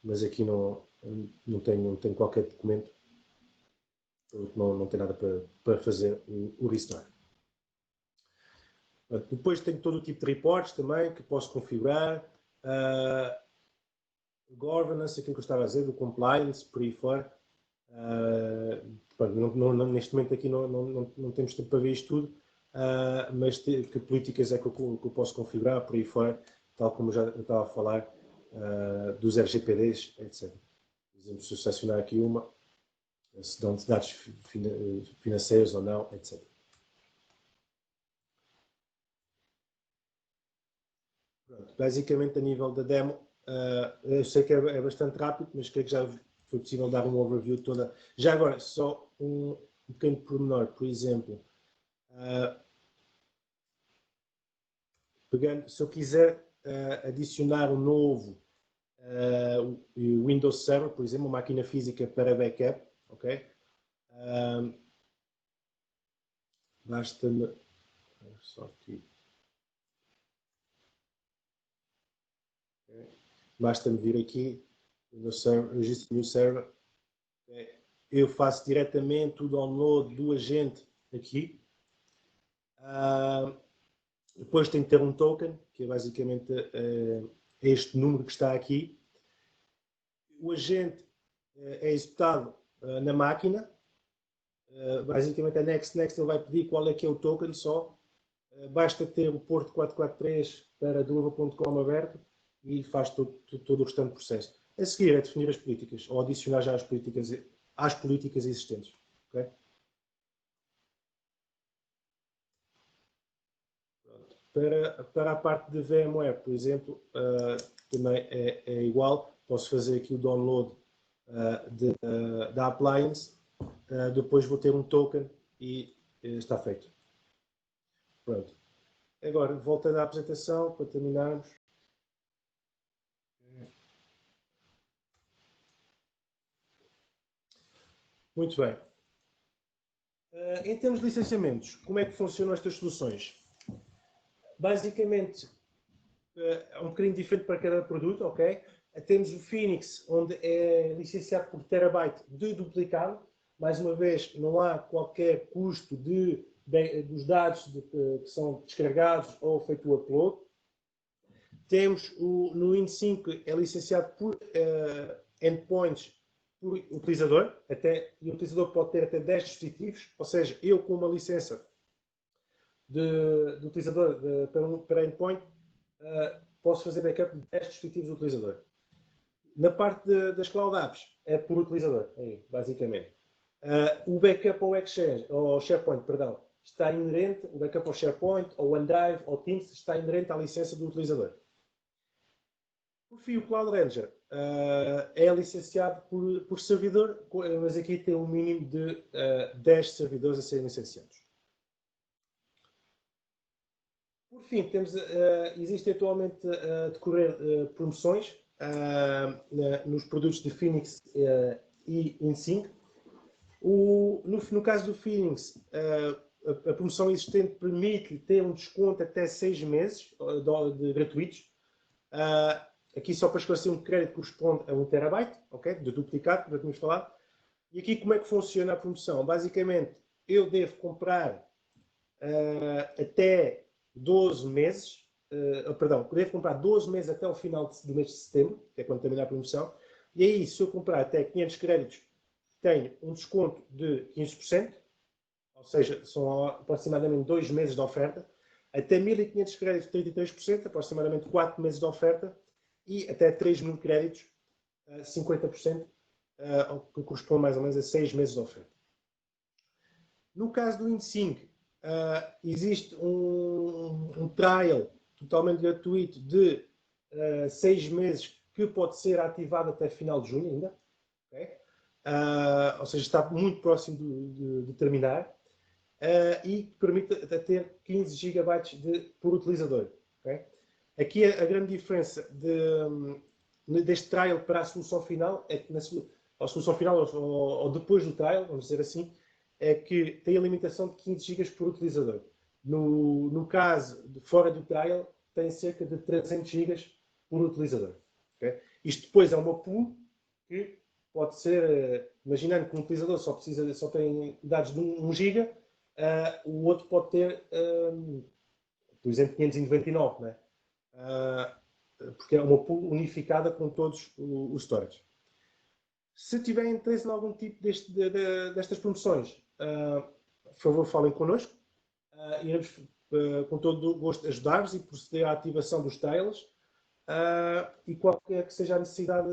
[SPEAKER 1] mas aqui não tenho qualquer documento, não tem nada para fazer o restore. Depois tenho todo o tipo de reports também que posso configurar. Governance, aquilo que eu estava a dizer, do compliance, por aí fora. Neste momento aqui não temos tempo para ver isto tudo, mas que políticas é que eu posso configurar por aí fora, tal como já eu estava a falar, dos RGPDs, etc. Por exemplo, se eu selecionar aqui uma, se dão dados financeiros ou não, etc. Pronto, basicamente, a nível da demo, eu sei que é bastante rápido, mas creio que já foi possível dar um overview toda. Já agora, só um pequeno pormenor, por exemplo, se eu quiser adicionar um novo Windows Server, por exemplo, uma máquina física para backup, ok? Basta-me só aqui. Basta-me vir aqui no server, registro new server. Eu faço diretamente o download do agente aqui. Depois tem que ter um token, que é basicamente este número que está aqui. O agente é executado na máquina. Basicamente a Next ele vai pedir qual é que é o token só. Basta ter o porto 443 para druva.com aberto e faz todo o restante processo. A seguir é definir as políticas, ou adicionar já as políticas às políticas existentes. Okay? Para a parte de VMware, por exemplo, também é igual. Posso fazer aqui o download da appliance, depois vou ter um token e está feito. Pronto. Agora, voltando à apresentação, para terminarmos. Muito bem. Em termos de licenciamentos, como é que funcionam estas soluções? Basicamente, é um bocadinho diferente para cada produto, ok? Temos o Phoenix, onde é licenciado por terabyte de duplicado. Mais uma vez, não há qualquer custo dos dados que são descarregados ou feito o upload. Temos no Win5, é licenciado por endpoints por utilizador, e o utilizador pode ter até 10 dispositivos, ou seja, eu com uma licença de utilizador para endpoint, posso fazer backup de 10 dispositivos do utilizador. Na parte das Cloud Apps, é por utilizador, basicamente. O backup ao Exchange, ao SharePoint, perdão, está inerente, o backup ao SharePoint, ao OneDrive, ao Teams, está inerente à licença do utilizador. Por fim, o Cloud Ranger é licenciado por servidor, mas aqui tem um mínimo de 10 servidores a serem licenciados. Por fim, existe atualmente a decorrer promoções nos produtos de Phoenix e Win5. No caso do Phoenix, a promoção existente permite ter um desconto até 6 meses de gratuitos. Aqui só para esclarecer, um crédito corresponde a 1 terabyte, ok? De duplicado, já tínhamos falado. E aqui como é que funciona a promoção? Basicamente, eu devo comprar até 12 meses, devo comprar 12 meses até o final do mês de setembro, que é quando termina a promoção. E aí, se eu comprar até 500 créditos, tenho um desconto de 15%, ou seja, são aproximadamente 2 meses de oferta. Até 1.500 créditos, 33%, aproximadamente 4 meses de oferta. E até 3.000 créditos, 50%, que corresponde mais ou menos a 6 meses de oferta. No caso do Win5, existe um trial totalmente gratuito de 6 meses que pode ser ativado até final de junho ainda. Okay? Ou seja, está muito próximo de terminar. E permite até ter 15 GB por utilizador. Okay? Aqui a grande diferença deste trial para a solução final é que a solução final, ou depois do trial, vamos dizer assim, é que tem a limitação de 15 GB por utilizador. No caso, fora do trial, tem cerca de 300 GB por utilizador. Okay? Isto depois é uma pool que pode ser, imaginando que um utilizador só tem dados de 1 GB, o outro pode ter, por exemplo, 599, né? Porque é uma pool unificada com todos os storage. Se tiver interesse em algum tipo destas promoções, por favor, falem connosco. Iremos, com todo o gosto, ajudar-vos e proceder à ativação dos trailers. E qualquer que seja a necessidade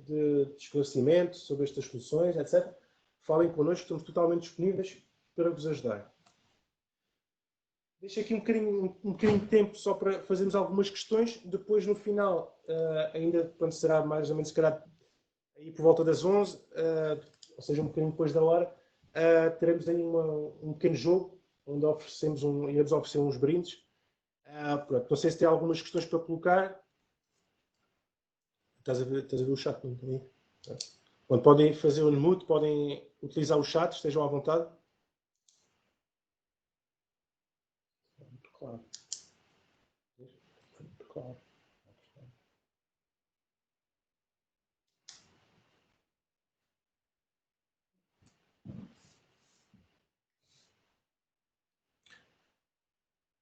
[SPEAKER 1] de esclarecimento sobre estas soluções, etc., falem connosco, estamos totalmente disponíveis para vos ajudar. Deixo aqui um bocadinho de tempo só para fazermos algumas questões. Depois, no final, ainda quando será mais ou menos, se calhar, aí por volta das 11, ou seja, um bocadinho depois da hora, teremos aí um pequeno jogo onde iremos oferecer uns brindes. Pronto, não sei se tem algumas questões para colocar. Estás a ver o chat também? Onde podem fazer o unmute, podem utilizar o chat, estejam à vontade. Claro. Claro.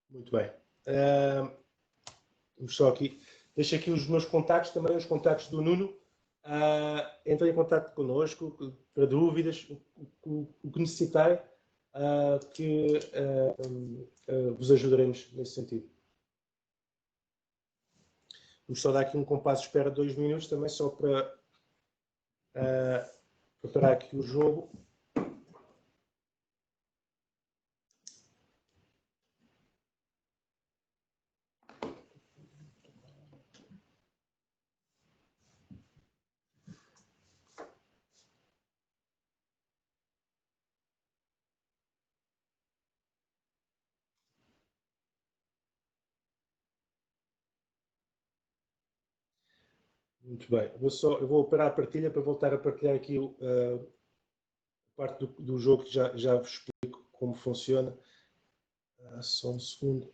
[SPEAKER 1] Muito bem. Vamos só aqui. Deixo aqui os meus contactos, também os contactos do Nuno. Entrem em contato connosco para dúvidas, o que necessitarem, que vos ajudaremos nesse sentido. Vamos só dar aqui um compasso de espera de 2 minutos, também só para preparar aqui o jogo. Muito bem. Eu vou parar a partilha para voltar a partilhar aqui a parte do jogo que já vos explico como funciona. Só um segundo.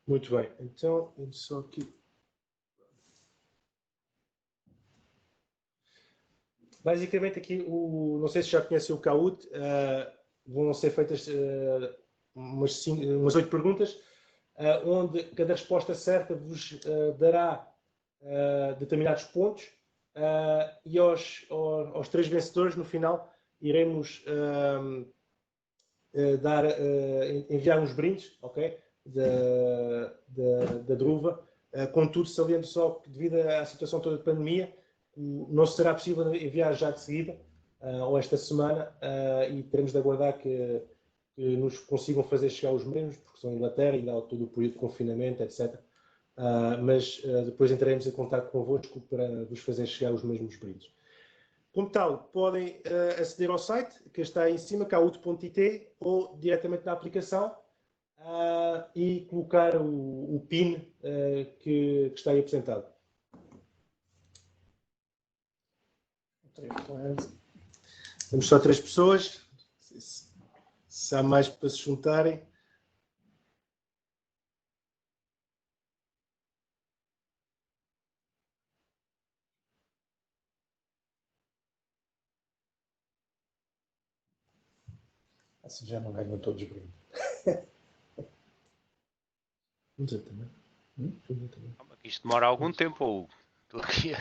[SPEAKER 1] Muito bem. Então, só aqui. Basicamente aqui, não sei se já conhecem o Kahoot, vão ser feitas umas 8 perguntas, onde cada resposta certa vos dará determinados pontos, e aos 3 vencedores, no final, iremos enviar uns brindes, ok? Da Druva. Contudo, saliento só que devido à situação toda de pandemia, não será possível enviar já de seguida, ou esta semana, e teremos de aguardar que nos consigam fazer chegar os mesmos, porque são em Inglaterra, ainda há todo o período de confinamento, etc. Mas depois entraremos em contato convosco para vos fazer chegar os mesmos brindes. Como tal, podem aceder ao site, que está aí em cima, kahoot.it, ou diretamente na aplicação, e colocar o PIN que está aí apresentado. Temos só 3 pessoas. Se há mais para se juntarem.
[SPEAKER 2] Assim já não ganham todos brindes.
[SPEAKER 1] Vamos ver também.
[SPEAKER 3] Isto demora algum tempo, ou estou aqui.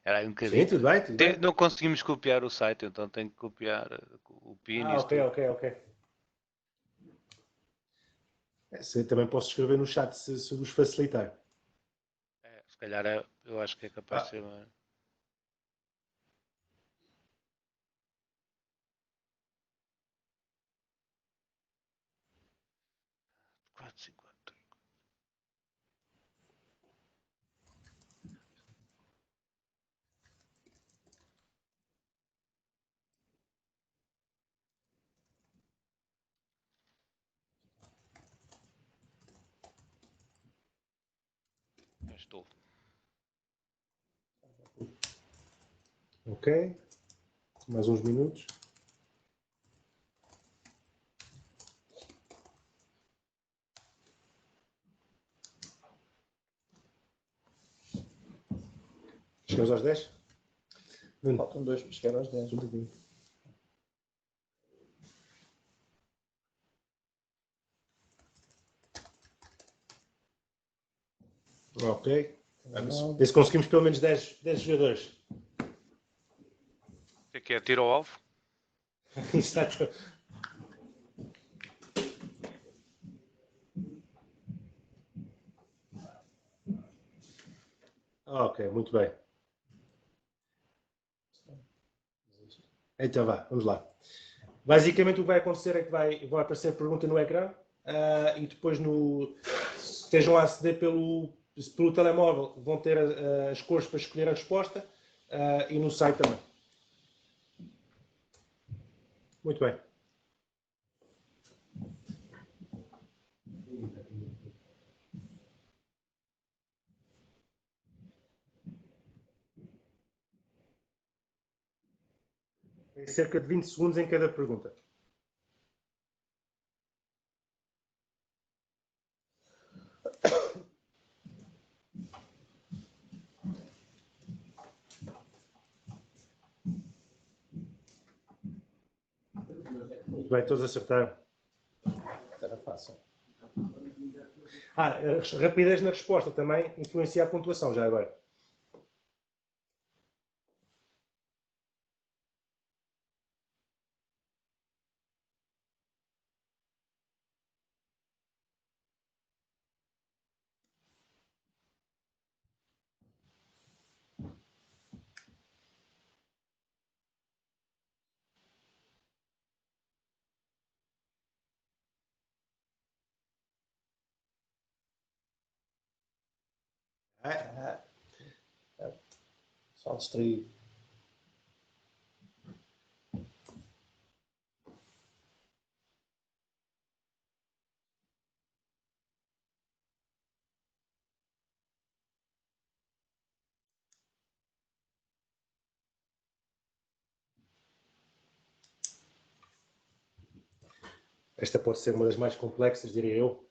[SPEAKER 3] Era aí um bocadinho.
[SPEAKER 1] Sim, tudo bem.
[SPEAKER 3] Não conseguimos copiar o site, então tenho que copiar o PIN.
[SPEAKER 1] Ok. Também posso escrever no chat se vos facilitar.
[SPEAKER 3] Se calhar eu acho que é capaz de ser. Estou.
[SPEAKER 1] Ok. Mais uns minutos. Chegamos aos 10?
[SPEAKER 2] Faltam 2 para chegar aos 10.
[SPEAKER 1] Ok. Vê se conseguimos pelo menos 10 jogadores.
[SPEAKER 3] O que é tiro ao alvo?
[SPEAKER 1] Exato. Ok, muito bem. Então vamos lá. Basicamente o que vai acontecer é que vai aparecer a pergunta no ecrã, e depois estejam a aceder pelo telemóvel, vão ter as cores para escolher a resposta, e no site também. Muito bem. Tem cerca de 20 segundos em cada pergunta. bem, todos acertaram.
[SPEAKER 2] Era fácil.
[SPEAKER 1] A rapidez na resposta também influencia a pontuação, já agora.
[SPEAKER 2] Só distraído.
[SPEAKER 1] Esta pode ser uma das mais complexas, diria eu.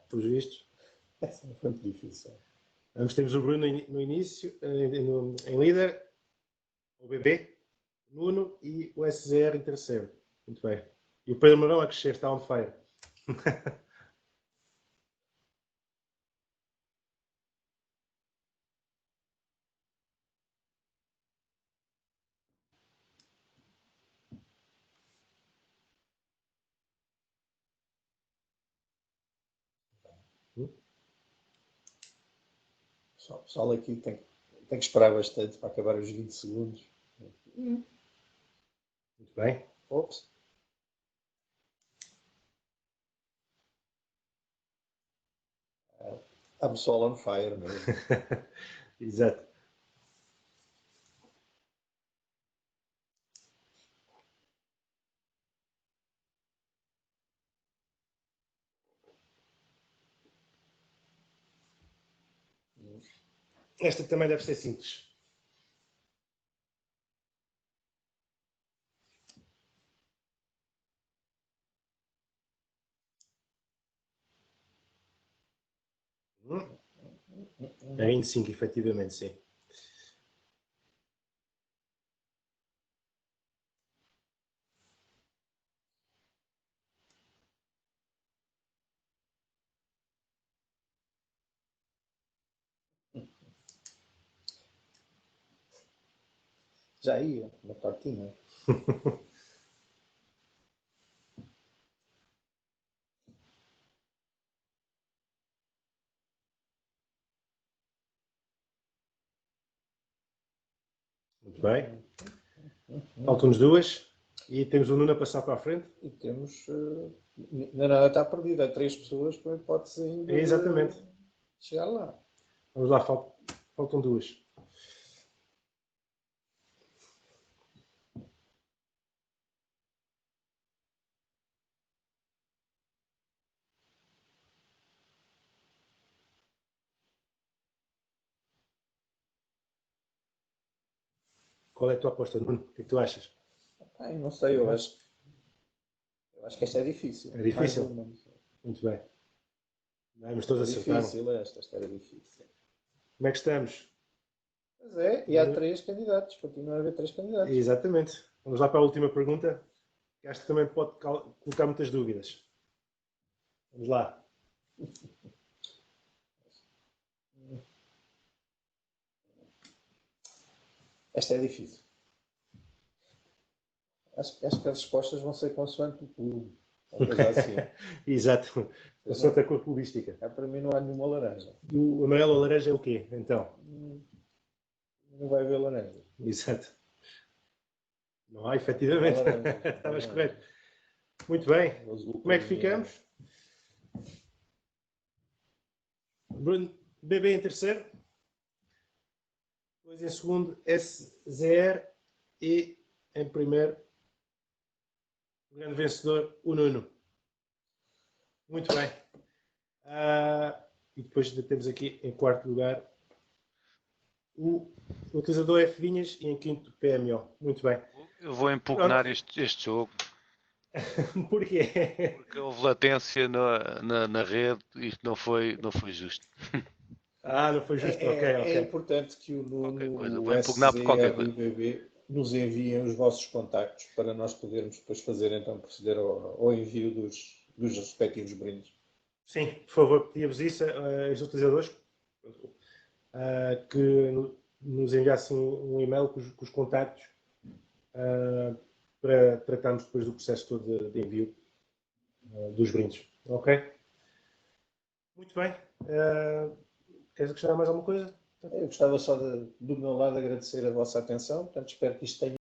[SPEAKER 1] Pelos vistos.
[SPEAKER 2] Essa não foi muito difícil.
[SPEAKER 1] Temos o Bruno no início, em líder, o BB, Nuno e o SZR em terceiro. Muito bem. E o Pedro Marão a crescer, está on fire.
[SPEAKER 2] O pessoal aqui tem que esperar bastante para acabar os 20 segundos.
[SPEAKER 1] Muito bem.
[SPEAKER 2] Ops. I'm sol on fire mesmo.
[SPEAKER 1] Exato. Esta também deve ser simples. É 25, efetivamente, sim.
[SPEAKER 2] Já ia, uma tortinha.
[SPEAKER 1] Muito bem. Faltam-nos duas. E temos o Nuno a passar para a frente.
[SPEAKER 2] E temos. Não, nada está perdido. Há 3 pessoas com a hipótese ainda
[SPEAKER 1] Exatamente.
[SPEAKER 2] de chegar lá.
[SPEAKER 1] Vamos lá, faltam duas. Qual é a tua aposta, Nuno? O que tu achas?
[SPEAKER 2] Ai, não sei, eu acho que esta é difícil.
[SPEAKER 1] É difícil?
[SPEAKER 2] Mais uma.
[SPEAKER 1] Muito bem. Mas todos acertaram.
[SPEAKER 2] Difícil esta era difícil.
[SPEAKER 1] Como é que estamos?
[SPEAKER 2] Pois é, e há 3 candidatos. Continua a haver 3 candidatos.
[SPEAKER 1] Exatamente. Vamos lá para a última pergunta. Acho que também pode colocar muitas dúvidas. Vamos lá.
[SPEAKER 2] Esta é difícil. Acho que as respostas vão ser consoante o clube. Uma coisa assim.
[SPEAKER 1] Exato. A sorte é cor clubística.
[SPEAKER 2] Para mim não há nenhuma laranja.
[SPEAKER 1] O amarelo ou laranja é o quê, então?
[SPEAKER 2] Não vai haver laranja.
[SPEAKER 1] Exato. Não há, efetivamente. Estavas correto. Muito bem. Como é que ficamos? Bruno BB em terceiro. Depois em segundo, SZR. E em primeiro, o grande vencedor, o Nuno. Muito bem. E depois temos aqui em quarto lugar o utilizador F Vinhas e em quinto PMO. Muito bem.
[SPEAKER 3] Eu vou impugnar este jogo.
[SPEAKER 1] Porquê?
[SPEAKER 3] Porque houve latência na rede e isto não foi justo.
[SPEAKER 1] Não foi justo, ok.
[SPEAKER 2] É importante que o
[SPEAKER 3] Qualquer coisa,
[SPEAKER 2] Nuno,
[SPEAKER 3] vou
[SPEAKER 2] o
[SPEAKER 3] impugnar por qualquer
[SPEAKER 2] SZR e o BB nos enviem os vossos contactos para nós podermos depois fazer, então, proceder ao envio dos respectivos brindes.
[SPEAKER 1] Sim, por favor, pedíamos isso aos utilizadores que nos enviassem um e-mail com os contactos para tratarmos depois do processo todo de envio dos brindes. Ok? Muito bem. Queres acrescentar mais alguma coisa?
[SPEAKER 2] Eu gostava só do meu lado agradecer a vossa atenção, portanto espero que isto tenha